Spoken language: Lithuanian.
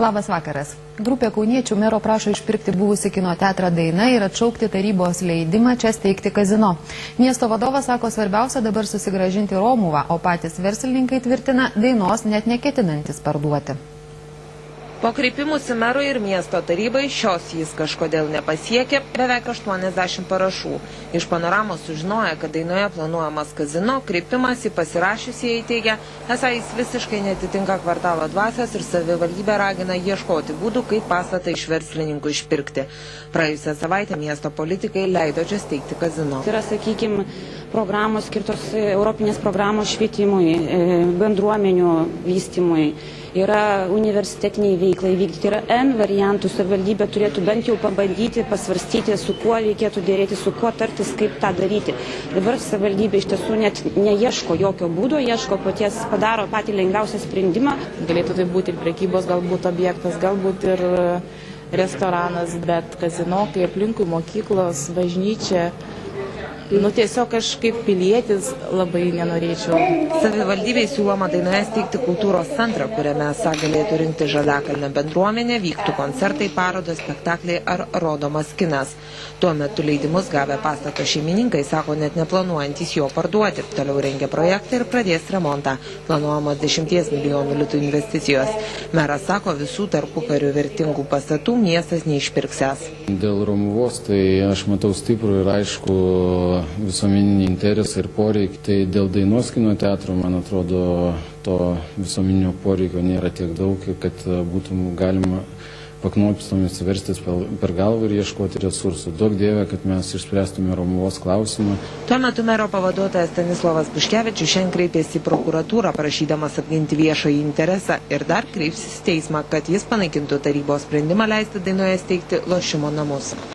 Labas vakaras. Grupė kauniečių mero prašo išpirkti buvusį kino teatrą Daina ir atšaukti tarybos leidimą čia steigti kazino. Miesto vadovas sako, svarbiausia dabar susigrąžinti Romuvą, o patys verslininkai tvirtina, Dainos net neketinantis parduoti. Po kreipimusi merui ir miesto tarybai šios jis kažkodėl nepasiekė beveik 80 parašų. Iš Panoramos sužinoja, kad Dainoje planuojamas kazino, kreipimąsi pasirašiusieji teigia, esą jis visiškai netitinka kvartalo dvasios ir savivaldybė ragina ieškoti būdų, kaip pastatą iš verslininkų išpirkti. Praėjusią savaitę miesto politikai leido čia steigti kazino. Tai yra, sakykime, programos skirtos europinės programos švietimui, bendruomenių vystymui. Yra universitetiniai veiklai vykdyti, yra N variantų, savivaldybė turėtų bent jau pabandyti, pasvarstyti, su kuo reikėtų dėrėti, su kuo tartis, kaip tą daryti. Dabar savivaldybė iš tiesų net neieško jokio būdo, ieško paties, padaro patį lengviausią sprendimą. Galėtų tai būti prekybos galbūt objektas, galbūt ir restoranas, bet kazino, kai aplinkui mokyklos, bažnyčia. Tiesiog aš kaip pilietis labai nenorėčiau. Savivaldybei siūloma Dainoje steigti kultūros centrą, kuriame esą galėtų rinkti Žaliakalnio bendruomenė, vyktų koncertai, parodos, spektakliai ar rodomas kinas. Tuo metu leidimus gavę pastato šeimininkai sako net neplanuojantys jo parduoti. Toliau rengia projektą ir pradės remontą. Planuojamos 10 milijonų litų investicijos. Meras sako, visų tarpukarių vertingų pastatų miestas neišpirksęs. Dėl Romuvos tai aš matau stiprų ir aišku visuomeninį interesą ir poreikį. Tai dėl Dainos kino teatro, man atrodo, to visuomeninio poreikio nėra tiek daug, kad būtų galima paknopstomis verstis per galvą ir ieškoti resursų. Daug dievė, kad mes išspręstume Romuvos klausimą. Tuo metu mero pavaduotojas Stanislovas Puškevičius šiandien kreipėsi į prokuratūrą, prašydamas apginti viešąjį interesą ir dar kreipsis į teismą, kad jis panaikintų tarybos sprendimą leisti Dainoje steigti lošimo namus.